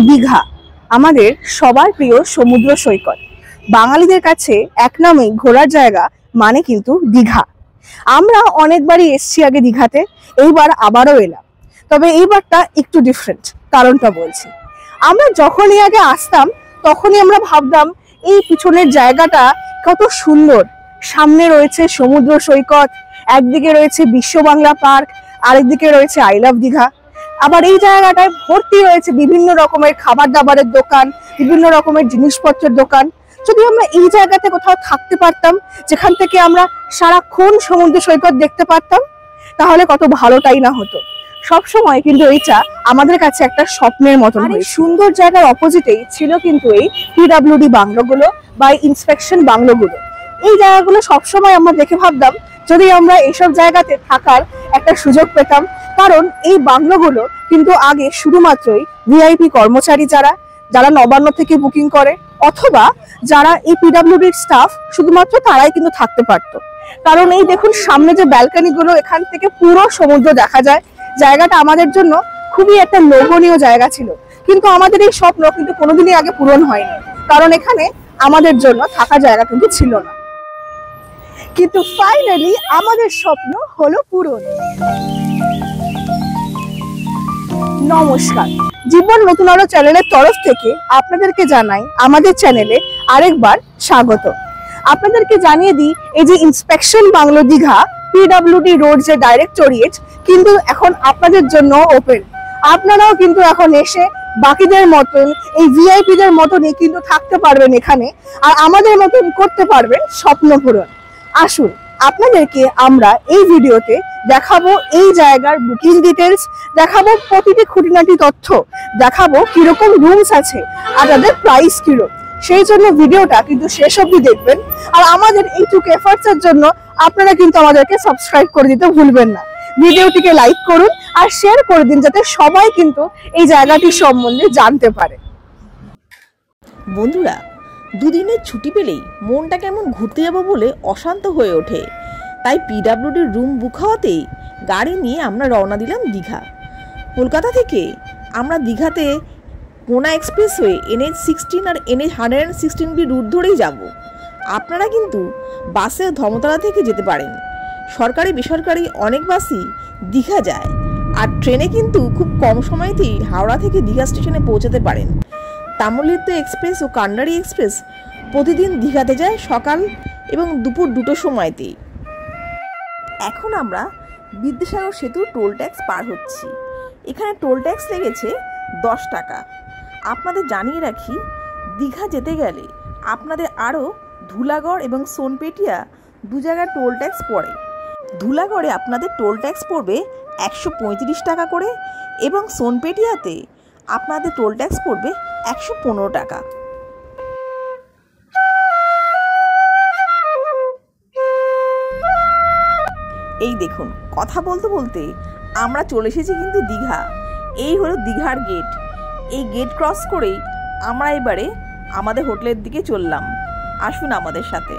দীঘা আমাদের সবার প্রিয় সমুদ্র সৈকত। বাঙালিদের কাছে এক নামেই ঘোরার জায়গা মানে কিন্তু দীঘা। আমরা অনেকবারই এসছি আগে দীঘাতে, এইবার আবারও এলাম। তবে এইবারটা একটু ডিফারেন্ট, কারণটা বলছি। আমরা যখনই আগে আসতাম তখনই আমরা ভাবতাম এই পিছনের জায়গাটা কত সুন্দর, সামনে রয়েছে সমুদ্র সৈকত, একদিকে রয়েছে বিশ্ব বাংলা পার্ক, আরেকদিকে রয়েছে আই লাভ দীঘা। আবার এই জায়গাটায় ভর্তি রয়েছে বিভিন্ন রকমের খাবার দাবারের দোকান, বিভিন্ন রকমের জিনিসপত্রের দোকান। যদি আমরা এই জায়গাতে কোথাও থাকতে পারতাম, যেখান থেকে আমরা সারাক্ষণ সমুদ্র সৈকত দেখতে পারতাম, তাহলে কত ভালোটাই না হতো। সবসময় কিন্তু এইটা আমাদের কাছে একটা স্বপ্নের মতন। এই সুন্দর জায়গার অপোজিটেই ছিল কিন্তু এই পিডব্লিউডি বাংলোগুলো বা ইন্সপেকশন বাংলোগুলো। এই জায়গাগুলো সবসময় আমরা দেখে ভাবতাম যদি আমরা এইসব জায়গাতে থাকার একটা সুযোগ পেতাম, কারণ এই বাংলোগুলো কিন্তু আগে শুধুমাত্রই ভিআইপি কর্মচারী যারা নবান্ন থেকে বুকিং করে, অথবা যারা এই পিডব্লিউডির স্টাফ, শুধুমাত্র তারাই কিন্তু থাকতে পারতো। কারণ এই দেখুন সামনে যে ব্যালকনি গুলো, এখান থেকে পুরো সমুদ্র দেখা যায়। জায়গাটা আমাদের জন্য খুবই একটা লোভনীয় জায়গা ছিল, কিন্তু আমাদের এই স্বপ্ন কিন্তু কোনোদিনই আগে পূরণ হয়নি, কারণ এখানে আমাদের জন্য থাকা জায়গা কিন্তু ছিল না। কিন্তু ফাইনালি আমাদের স্বপ্ন হলো পূরণ। নমস্কার, জীবন নতুন আলো চ্যানেলের তরফ থেকে আপনাদেরকে জানাই আমাদের চ্যানেলে আরেকবার স্বাগত। আপনাদেরকে জানিয়ে দিই, এই যে inspection bungalow Digha PWD road যে ডাইরেক্টরিয়েট, কিন্তু এখন আপনাদের জন্য ওপেন। আপনারাও কিন্তু এখন এসে বাকিদের মতন, এই ভিআইপিদের মতনই কিন্তু থাকতে পারবেন এখানে, আর আমাদের মতন করতে পারবেন স্বপ্ন পূরণ। আসুন আপনাদেরকে আমরা এই ভিডিওতে দেখাবো এই জায়গার বুকিং ডিটেলস, দেখাবো প্রতিটি খুঁটিনাটি তথ্য, দেখাবো কিরকম রুমস আছে আর তাদের প্রাইস কিরকম। সেই জন্য ভিডিওটা কিন্তু শেষ অবধি দেখবেন। আর আমাদের এইটুকু এফার্টসের জন্য আপনারা কিন্তু আমাদেরকে সাবস্ক্রাইব করে দিতে ভুলবেন না। ভিডিওটিকে লাইক করুন আর শেয়ার করে দিন, যাতে সবাই কিন্তু এই জায়গাটির সম্বন্ধে জানতে পারে। বন্ধুরা, দুদিনের ছুটি পেলেই মনটা কেমন ঘুরতে যাবো বলে অশান্ত হয়ে ওঠে। তাই পিডব্লিউডির রুম বুক হওয়াতেই গাড়ি নিয়ে আমরা রওনা দিলাম দীঘা। কলকাতা থেকে আমরা দীঘাতে কোনা এক্সপ্রেসওয়ে NH16 আর NH116B রুট ধরেই যাব। আপনারা কিন্তু বাসে ধর্মতলা থেকে যেতে পারেন। সরকারি বেসরকারি অনেক বাসই দীঘা যায়, আর ট্রেনে কিন্তু খুব কম সময়তেই হাওড়া থেকে দীঘা স্টেশনে পৌঁছাতে পারেন। তাম্রলিপ্ত এক্সপ্রেস ও কান্ডারি এক্সপ্রেস প্রতিদিন দীঘাতে যায় সকাল এবং দুপুর দুটো সময়তেই। এখন আমরা বিদ্যাসাগর সেতু টোল ট্যাক্স পার হচ্ছি। এখানে টোল ট্যাক্স লেগেছে 10 টাকা। আপনাদের জানিয়ে রাখি, দীঘা যেতে গেলে আপনাদের আরও ধুলাগড় এবং সোনপেটিয়া দু জায়গায় টোল ট্যাক্স পড়ে। ধুলাগড়ে আপনাদের টোল ট্যাক্স পড়বে 135 টাকা করে, এবং সোনপেটিয়াতে আপনাদের টোল ট্যাক্স পড়বে 115 টাকা। এই দেখুন, কথা বলতে বলতে আমরা চলে এসেছি কিন্তু দীঘা। এই হলো দীঘার গেট। এই গেট ক্রস করেই আমরা এবারে আমাদের হোটেলের দিকে চললাম। আসুন আমাদের সাথে।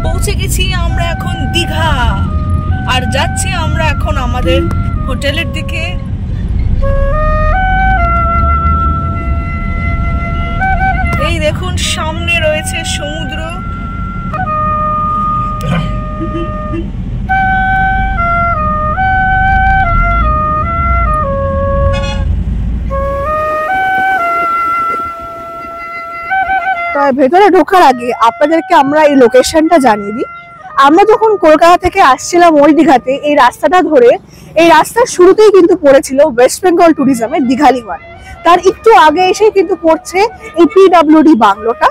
পৌঁছে গেছি আমরা এখন দীঘা, আর যাচ্ছি আমরা এখন আমাদের হোটেলের দিকে। এই দেখুন সামনে রয়েছে সমুদ্র। তবে ভেতরে ঢোকার আগে আপনাদেরকে আমরা এই লোকেশনটা জানিয়ে দিই। আমরা যখন কলকাতা থেকে আসছিলাম ওই দীঘাতে, এই রাস্তাটা ধরে, এই রাস্তার শুরুতেই কিন্তু পড়েছিল ওয়েস্ট বেঙ্গল ট্যুরিজমের দীঘালি ওয়ান। তার একটু আগে এসেই কিন্তু পড়ছে এই পিডব্লিউডি বাংলোটা,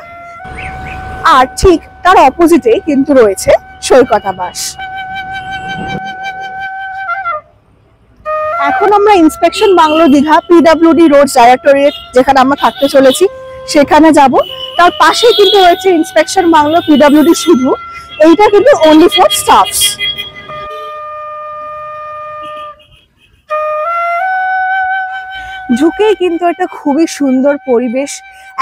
আর ঠিক তার অপোজিটেই কিন্তু রয়েছে সৈকতাবাস। এখন আমরা inspection bungalow Digha PWD road directorate, যেখানে আমরা থাকতে চলেছি, সেখানে যাব। তার পাশেই কিন্তু রয়েছে ইন্সপেকশন বাংলো পিডব্লিউডি শুধু, এইটা কিন্তু অনলি ফর স্টাফস। ঢুকেই কিন্তু একটা খুবই সুন্দর পরিবেশ,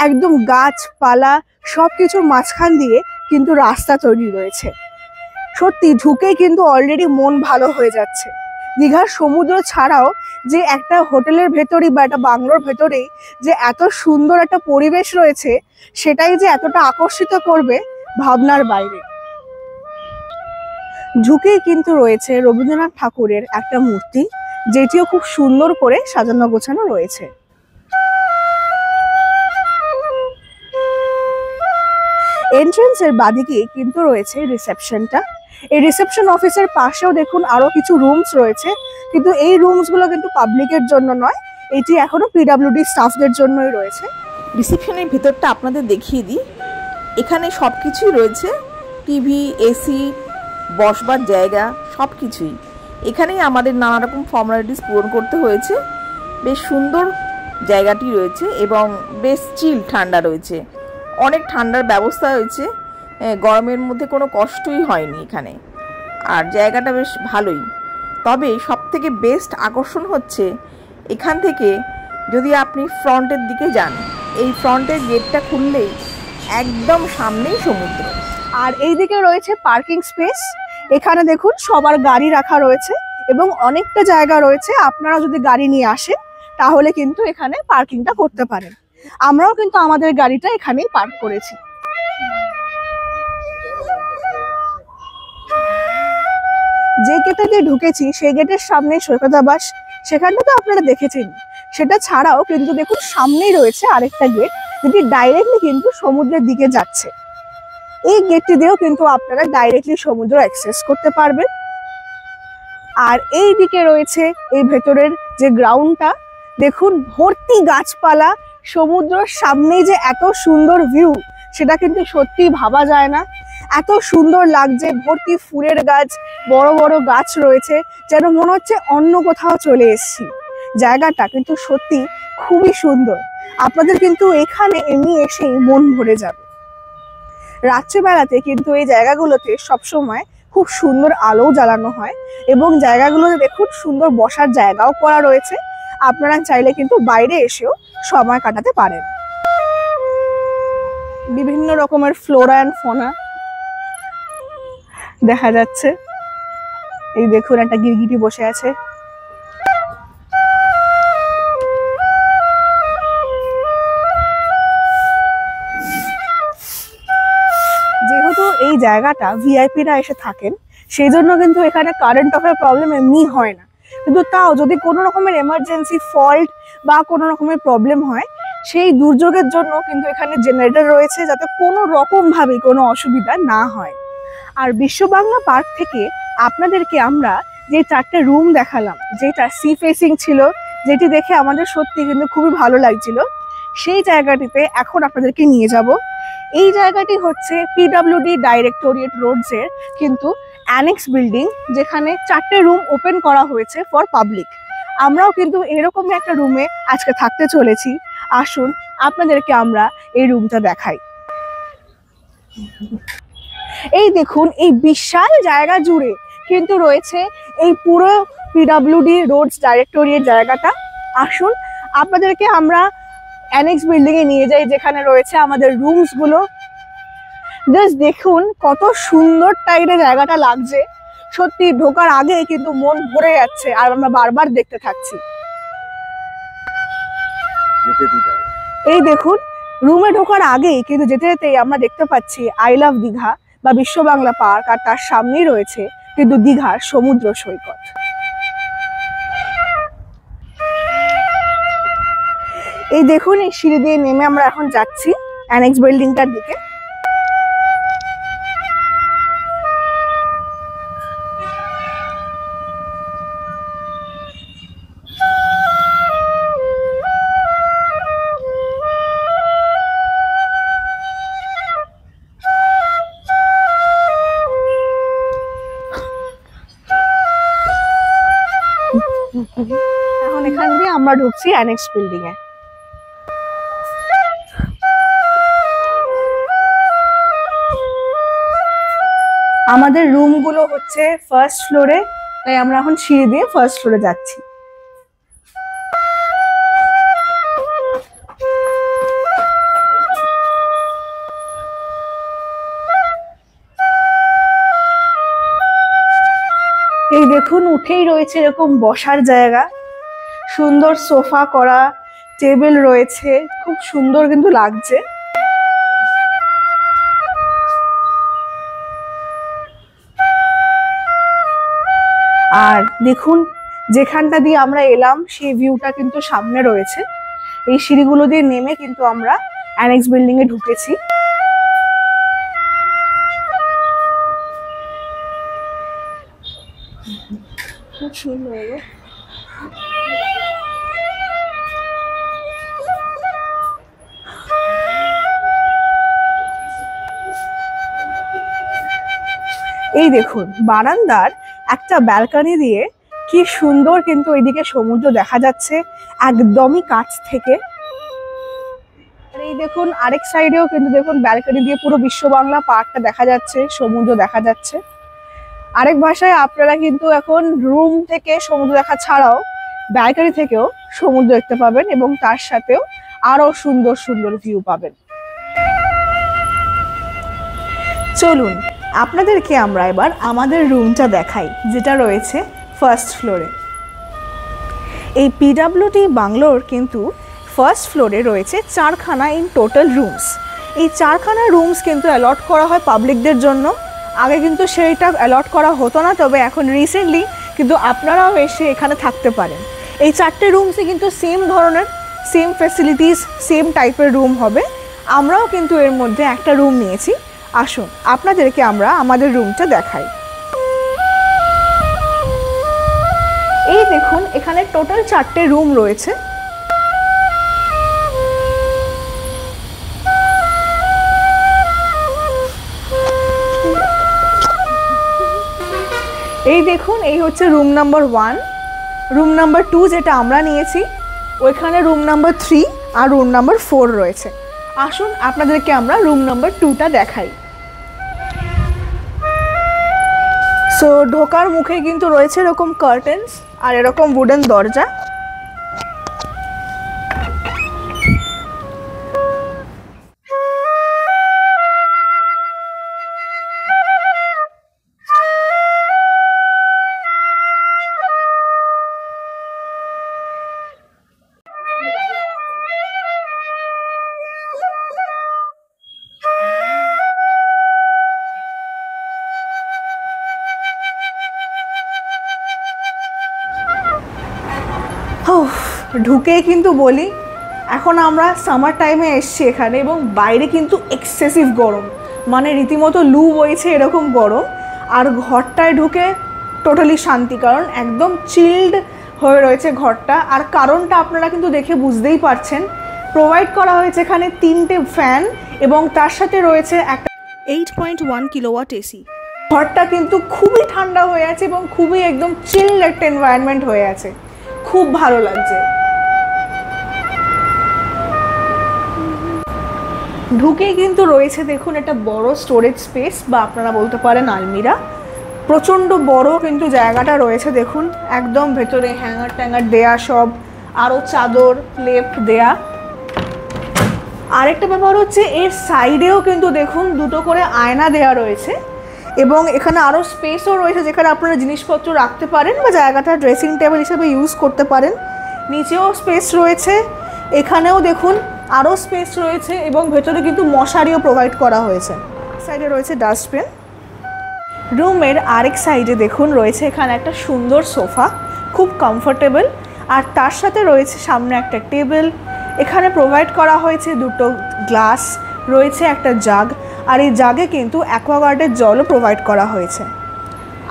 একদম গাছপালা সবকিছুর মাঝখান দিয়ে কিন্তু রাস্তা তৈরি রয়েছে। সত্যি ঢুকেই কিন্তু অলরেডি মন ভালো হয়ে যাচ্ছে। দীঘার সমুদ্র ছাড়াও যে একটা হোটেলের ভেতরেই বা একটা বাংলোর ভেতরেই যে এত সুন্দর একটা পরিবেশ রয়েছে, সেটাই যে এতটা আকর্ষিত করবে ভাবনার বাইরে। ঢুকেই কিন্তু রয়েছে রবীন্দ্রনাথ ঠাকুরের একটা মূর্তি, যেটিও খুব সুন্দর করে সাজানো গোছানো রয়েছে। এন্ট্রান্সের বাদিকে কিন্তু রয়েছে রিসেপশনটা। এই রিসেপশন অফিসের পাশেও দেখুন আরো কিছু রুমস রয়েছে, কিন্তু এই রুমস গুলো কিন্তু পাবলিকের জন্য নয়, এটি এখনো পিডব্লিউডি স্টাফদের জন্যই রয়েছে। রিসেপশনের ভেতরটা আপনাদের দেখিয়ে দিই। এখানে সব কিছুই রয়েছে, টিভি, এসি, বসবার জায়গা, সব কিছুই। এখানেই আমাদের নানা রকম ফর্মালিটিস পূরণ করতে হয়েছে। বেশ সুন্দর জায়গাটি রয়েছে এবং বেশ চিল, ঠান্ডা রয়েছে, অনেক ঠান্ডার ব্যবস্থা হয়েছে। গরমের মধ্যে কোনো কষ্টই হয়নি এখানে, আর জায়গাটা বেশ ভালোই। তবে সবথেকে বেস্ট আকর্ষণ হচ্ছে এখান থেকে যদি আপনি ফ্রন্টের দিকে যান, এই ফ্রন্টের গেটটা খুললেই একদম সামনেই সমুদ্র। আর এইদিকে রয়েছে পার্কিং স্পেস। এখানে দেখুন সবার গাড়ি রাখা রয়েছে এবং অনেকটা জায়গা রয়েছে। আপনারা যদি গাড়ি নিয়ে আসেন তাহলে কিন্তু এখানে পার্কিংটা করতে পারেন। আমরাও কিন্তু আমাদের গাড়িটা এখানেই পার্ক করেছি। যে গেটে দিয়ে ঢুকেছি সেই গেটের সামনে সৈকতাবাস, সেখানটা তো আপনারা দেখেছেন। সেটা ছাড়াও কিন্তু দেখুন সামনেই রয়েছে আরেকটা গেট, যেটি ডাইরেক্টলি কিন্তু সমুদ্রের দিকে যাচ্ছে। এই গেটটি দিয়েও কিন্তু আপনারা ডাইরেক্টলি সমুদ্র অ্যাক্সেস করতে পারবেন। আর এই দিকে রয়েছে এই ভেতরের যে গ্রাউন্ডটা, দেখুন ভর্তি গাছপালা, সমুদ্রের সামনেই যে এত সুন্দর ভিউ, সেটা কিন্তু সত্যি ভাবা যায় না। এত সুন্দর লাগছে, ভর্তি ফুলের গাছ, বড় বড় গাছ রয়েছে, যেন মনে হচ্ছে অন্য কোথাও চলে এসেছি। জায়গাটা কিন্তু সত্যি খুবই সুন্দর। আপনাদের কিন্তু এখানে এমনি এসেই মন ভরে যাবে। রাত্রিবেলাতে কিন্তু এই জায়গাগুলোতে সবসময় খুব সুন্দর আলো জ্বালানো হয় এবং জায়গাগুলোতে দেখুন সুন্দর বসার জায়গাও করা রয়েছে। আপনারা চাইলে কিন্তু বাইরে এসেও সময় কাটাতে পারেন। বিভিন্ন রকমের ফ্লোরা অ্যান্ড ফনা দেখা যাচ্ছে। এই দেখুন একটা গিরগিটি বসে আছে। যেহেতু এই জায়গাটা ভিআইপিরা এসে থাকেন, সেই জন্য কিন্তু এখানে কারেন্ট অফের প্রবলেম এমনি হয় না। কিন্তু তাও যদি কোনো রকমের এমার্জেন্সি ফল্ট বা কোনো রকমের প্রবলেম হয়, সেই দুর্যোগের জন্য কিন্তু এখানে জেনারেটর রয়েছে, যাতে কোনো রকম ভাবে কোনো অসুবিধা না হয়। আর বিশ্ব বাংলা পার্ক থেকে আপনাদেরকে আমরা যে 4টে রুম দেখালাম, যেটা সি ফেসিং ছিল, যেটি দেখে আমাদের সত্যি কিন্তু খুবই ভালো লাগছিল, সেই জায়গাটিতে এখন আপনাদেরকে নিয়ে যাব। এই জায়গাটি হচ্ছে পিডব্লিউডি ডাইরেক্টরিয়েট রোডসের কিন্তু অ্যানেক্স বিল্ডিং, যেখানে 4টে রুম ওপেন করা হয়েছে ফর পাবলিক। আমরাও কিন্তু এরকম একটা রুমে আজকে থাকতে চলেছি। আসুন আপনাদেরকে আমরা এই রুমটা দেখাই। এই দেখুন, এই বিশাল জায়গা জুড়ে কিন্তু রয়েছে এই পুরো পিডব্লিউডি রোডস ডাইরেক্টরিয়েট জায়গাটা। আসুন আপনাদেরকে আমরা অ্যানেক্স বিল্ডিং এ নিয়ে যাই, যেখানে রয়েছে আমাদের রুমস গুলো। জাস্ট দেখুন কত সুন্দর টাইপের জায়গাটা লাগছে, সত্যি ঢোকার আগে কিন্তু মন ভরে যাচ্ছে আর আমরা বারবার দেখতে থাকছি। এই দেখুন, রুমে ঢোকার আগেই কিন্তু যেতে যেতেই আমরা দেখতে পাচ্ছি আই লাভ দীঘা বা বিশ্ব বাংলা পার্ক, আর তার সামনেই রয়েছে কিন্তু দীঘার সমুদ্র সৈকত। এই দেখুন, এই সিঁড়ি দিয়ে নেমে আমরা এখন যাচ্ছি অ্যানেক্স বিল্ডিংটার দিকে। এখন এখান দিয়ে আমরা ঢুকছি অ্যানেক্স বিল্ডিং এ। আমাদের রুম গুলো হচ্ছে ফার্স্ট ফ্লোরে, তাই আমরা এখন সিঁড়ি দিয়ে ফার্স্ট ফ্লোরে যাচ্ছি। দেখুন উঠেই রয়েছে এরকম বসার জায়গা, সুন্দর সোফা করা, টেবিল রয়েছে, খুব সুন্দর কিন্তু লাগছে। আর দেখুন যেখানটা দিয়ে আমরা এলাম সেই ভিউটা কিন্তু সামনে রয়েছে। এই সিঁড়িগুলো দিয়ে নেমে কিন্তু আমরা অ্যানেক্স বিল্ডিং এ ঢুকেছি। খুব সুন্দর। এই দেখুন বারান্দার একটা ব্যালকনি দিয়ে কি সুন্দর কিন্তু ওইদিকে সমুদ্র দেখা যাচ্ছে একদমই কাছ থেকে। আর এই দেখুন আরেক সাইডেও কিন্তু দেখুন ব্যালকনি দিয়ে পুরো বিশ্ব বাংলা পার্কটা দেখা যাচ্ছে, সমুদ্র দেখা যাচ্ছে। আরেক ভাষায় আপনারা কিন্তু এখন রুম থেকে সমুদ্র দেখা ছাড়াও ব্যালকনি থেকেও সমুদ্র দেখতে পাবেন এবং তার সাথেও আরো সুন্দর সুন্দর ভিউ পাবেন। চলুন আপনাদেরকে আমরা এবার আমাদের রুমটা দেখাই, যেটা রয়েছে ফার্স্ট ফ্লোরে। এই পিডাব্লিউডি বাংলোর কিন্তু ফার্স্ট ফ্লোরে রয়েছে 4খানা ইন টোটাল রুমস। এই 4খানা রুমস কিন্তু অ্যালট করা হয় পাবলিকদের জন্য। আগে কিন্তু সেইটা অ্যালট করা হতো না, তবে এখন রিসেন্টলি কিন্তু আপনারাও এসে এখানে থাকতে পারেন। এই 4টে রুমসে কিন্তু সেম ধরনের, সেম ফ্যাসিলিটিস, সেম টাইপের রুম হবে। আমরাও কিন্তু এর মধ্যে একটা রুম নিয়েছি। আসুন আপনাদেরকে আমরা আমাদের রুমটা দেখাই। এই দেখুন এখানে টোটাল 4টে রুম রয়েছে। এই দেখুন এই হচ্ছে রুম নাম্বার 1, রুম নাম্বার 2 যেটা আমরা নিয়েছি, ওইখানে রুম নাম্বার 3 আর রুম নাম্বার 4 রয়েছে। আসুন আপনাদেরকে আমরা রুম নাম্বার 2টা দেখাই। সো ঢোকার মুখে কিন্তু রয়েছে এরকম কার্টেন্স আর এরকম উডেন দরজা। ঢুকে কিন্তু বলি এখন আমরা সামার টাইমে এসছি এখানে এবং বাইরে কিন্তু এক্সেসিভ গরম, মানে রীতিমতো লু বইছে এরকম গরম। আর ঘরটায় ঢুকে টোটালি শান্তি, কারণ একদম চিল্ড হয়ে রয়েছে ঘরটা। আর কারণটা আপনারা কিন্তু দেখে বুঝতেই পারছেন, প্রোভাইড করা হয়েছে এখানে 3টে ফ্যান এবং তার সাথে রয়েছে একটা 8.1 কিলোওয়াট এসি। ঘরটা কিন্তু খুবই ঠান্ডা হয়ে আছে এবং খুবই একদম চিল্ড একটা এনভায়রনমেন্ট হয়ে আছে, খুব ভালো লাগছে। ঢুকেই কিন্তু রয়েছে দেখুন একটা বড় স্টোরেজ স্পেস বা আপনারা বলতে পারেন আলমিরা। প্রচণ্ড বড় কিন্তু জায়গাটা রয়েছে দেখুন, একদম ভেতরে হ্যাঙ্গার ট্যাঙ্গার দেয়া, সব আরও চাদর লেপ দেয়া। আরেকটা ব্যাপার হচ্ছে এর সাইডেও কিন্তু দেখুন 2টো করে আয়না দেয়া রয়েছে এবং এখানে আরও স্পেসও রয়েছে যেখানে আপনারা জিনিসপত্র রাখতে পারেন বা জায়গাটা ড্রেসিং টেবিল হিসেবে ইউজ করতে পারেন। নিচেও স্পেস রয়েছে, এখানেও দেখুন আরও স্পেস রয়েছে এবং ভেতরে কিন্তু মশারিও প্রোভাইড করা হয়েছে। সাইডে রয়েছে ডাস্টবিন। রুমের আরেক সাইডে দেখুন রয়েছে এখানে একটা সুন্দর সোফা, খুব কমফোর্টেবল, আর তার সাথে রয়েছে সামনে একটা টেবিল। এখানে প্রোভাইড করা হয়েছে 2টো গ্লাস, রয়েছে একটা জাগ, আর এই জাগে কিন্তু অ্যাকোয়াগার্ডের জলও প্রোভাইড করা হয়েছে।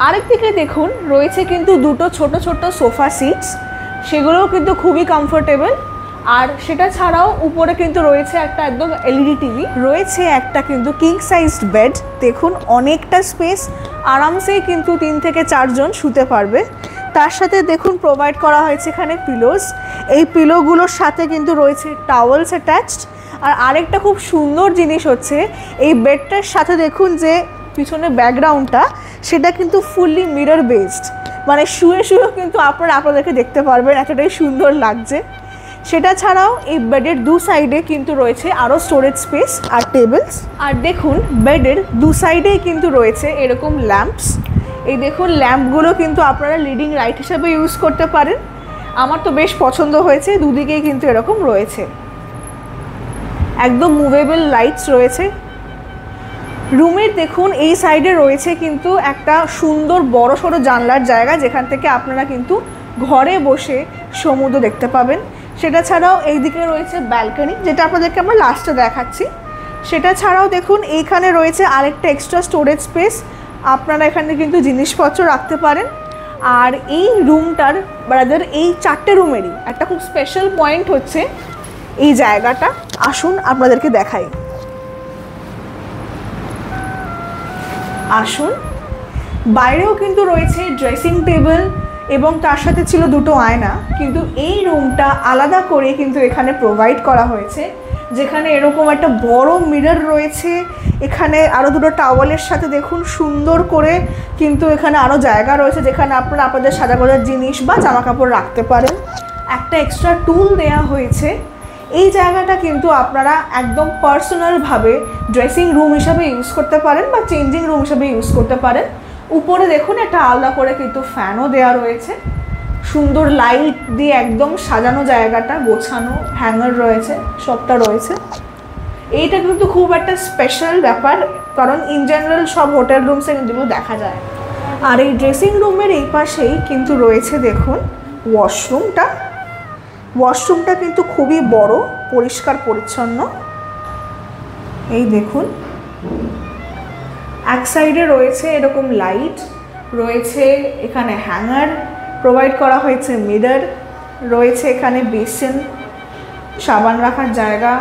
আরেক দিকে দেখুন রয়েছে কিন্তু 2টো ছোট ছোট সোফা সিটস, সেগুলোও কিন্তু খুবই কমফোর্টেবল। আর সেটা ছাড়াও উপরে কিন্তু রয়েছে একটা একদম এলইডি টিভি, রয়েছে একটা কিন্তু কিং সাইজড বেড। দেখুন অনেকটা স্পেস, আরামসেই কিন্তু 3 থেকে 4 জন শুতে পারবে। তার সাথে দেখুন প্রোভাইড করা হয়েছে এখানে পিলোস, এই পিলোগুলোর সাথে কিন্তু রয়েছে টাওয়েলস অ্যাটাচড। আর আরেকটা খুব সুন্দর জিনিস হচ্ছে এই বেডটার সাথে দেখুন যে পিছনে ব্যাকগ্রাউন্ডটা, সেটা কিন্তু ফুললি মিরর বেসড, মানে শুয়ে শুয়েও কিন্তু আপনাদেরকে দেখতে পারবেন, এতটাই সুন্দর লাগছে। সেটা ছাড়াও এই বেডের 2 সাইডে কিন্তু রয়েছে আরও স্টোরেজ স্পেস আর টেবিলস। আর দেখুন বেডের 2 সাইডেই কিন্তু রয়েছে এরকম ল্যাম্পস এই দেখুন ল্যাম্পগুলো কিন্তু আপনারা লিডিং লাইট হিসাবে ইউজ করতে পারেন। আমার তো বেশ পছন্দ হয়েছে, দুদিকেই কিন্তু এরকম রয়েছে, একদম মুভেবল লাইটস রয়েছে। রুমের দেখুন এই সাইডে রয়েছে কিন্তু একটা সুন্দর বড় সড়ো জানলার জায়গা, যেখান থেকে আপনারা কিন্তু ঘরে বসে সমুদ্র দেখতে পাবেন। সেটা ছাড়াও এই দিকে রয়েছে ব্যালকনি, যেটা আপনাদেরকে আমরা লাস্টে দেখাচ্ছি। সেটা ছাড়াও দেখুন এইখানে রয়েছে আরেকটা এক্সট্রা স্টোরেজ স্পেস, আপনারা এখানে কিন্তু জিনিসপত্র রাখতে পারেন। আর এই রুমটার ব্রাদার এই 4টে রুমেরই একটা খুব স্পেশাল পয়েন্ট হচ্ছে এই জায়গাটা। আসুন আপনাদেরকে দেখাই, আসুন। বাইরেও কিন্তু রয়েছে ড্রেসিং টেবিল এবং তার সাথে ছিল 2টো আয়না, কিন্তু এই রুমটা আলাদা করে কিন্তু এখানে প্রোভাইড করা হয়েছে, যেখানে এরকম একটা বড় মিরর রয়েছে। এখানে আরও 2টো টাওয়ালের সাথে দেখুন সুন্দর করে কিন্তু এখানে আরও জায়গা রয়েছে, যেখানে আপনারা আপনাদের সাজা গোজার জিনিস বা জামা কাপড় রাখতে পারেন। একটা এক্সট্রা টুল দেয়া হয়েছে। এই জায়গাটা কিন্তু আপনারা একদম পার্সোনালভাবে ড্রেসিং রুম হিসাবে ইউজ করতে পারেন বা চেঞ্জিং রুম হিসাবে ইউজ করতে পারেন। উপরে দেখুন একটা আলাদা করে কিন্তু ফ্যানও দেওয়া রয়েছে, সুন্দর লাইট দিয়ে একদম সাজানো, জায়গাটা গোছানো, হ্যাঙ্গার রয়েছে, সবটা রয়েছে। এইটা কিন্তু খুব একটা স্পেশাল ব্যাপার, কারণ ইন জেনারেল সব হোটেল রুমসে কিন্তু দেখা যায়। আর এই ড্রেসিং রুমের এই পাশেই কিন্তু রয়েছে দেখুন ওয়াশরুমটা। ওয়াশরুমটা কিন্তু খুবই বড়, পরিষ্কার পরিচ্ছন্ন। এই দেখুন এক সাইডে রয়েছে এরকম লাইট রয়েছে, এখানে হ্যাঙ্গার প্রোভাইড করা হয়েছে, মিরর রয়েছে, এখানে বেসিন, সাবান রাখার জায়গা,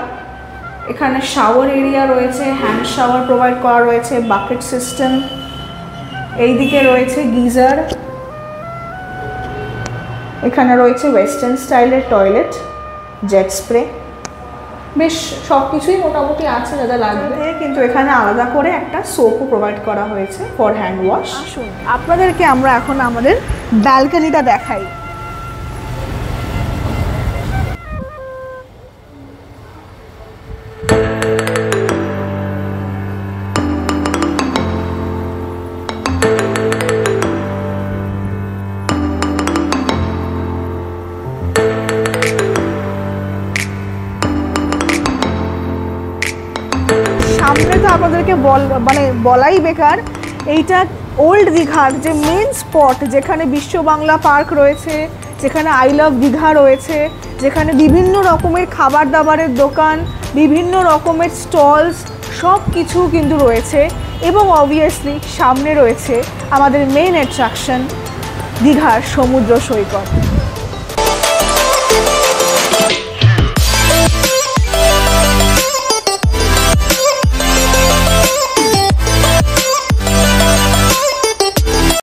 এখানে শাওয়ার এরিয়া রয়েছে, হ্যান্ড শাওয়ার প্রোভাইড করা রয়েছে, বাকেট সিস্টেম, এইদিকে রয়েছে গিজার, এখানে রয়েছে ওয়েস্টার্ন স্টাইলের টয়লেট, জেট স্প্রে, বেশ সব কিছুই মোটামুটি আছে যা যা লাগবে। কিন্তু এখানে আলাদা করে একটা সোপও প্রোভাইড করা হয়েছে ফর হ্যান্ড ওয়াশ। আসুন আপনাদেরকে আমরা এখন আমাদের ব্যালকনিটা দেখাই। সামনে তো আপনাদেরকে বলাই বেকার, এইটা ওল্ড দীঘার যে মেন স্পট, যেখানে বিশ্ব বাংলা পার্ক রয়েছে, যেখানে আই লাভ দীঘা রয়েছে, যেখানে বিভিন্ন রকমের খাবার দাবারের দোকান, বিভিন্ন রকমের স্টলস, সব কিছু কিন্তু রয়েছে। এবং অবভিয়াসলি সামনে রয়েছে আমাদের মেন অ্যাট্রাকশন দীঘার সমুদ্র সৈকত।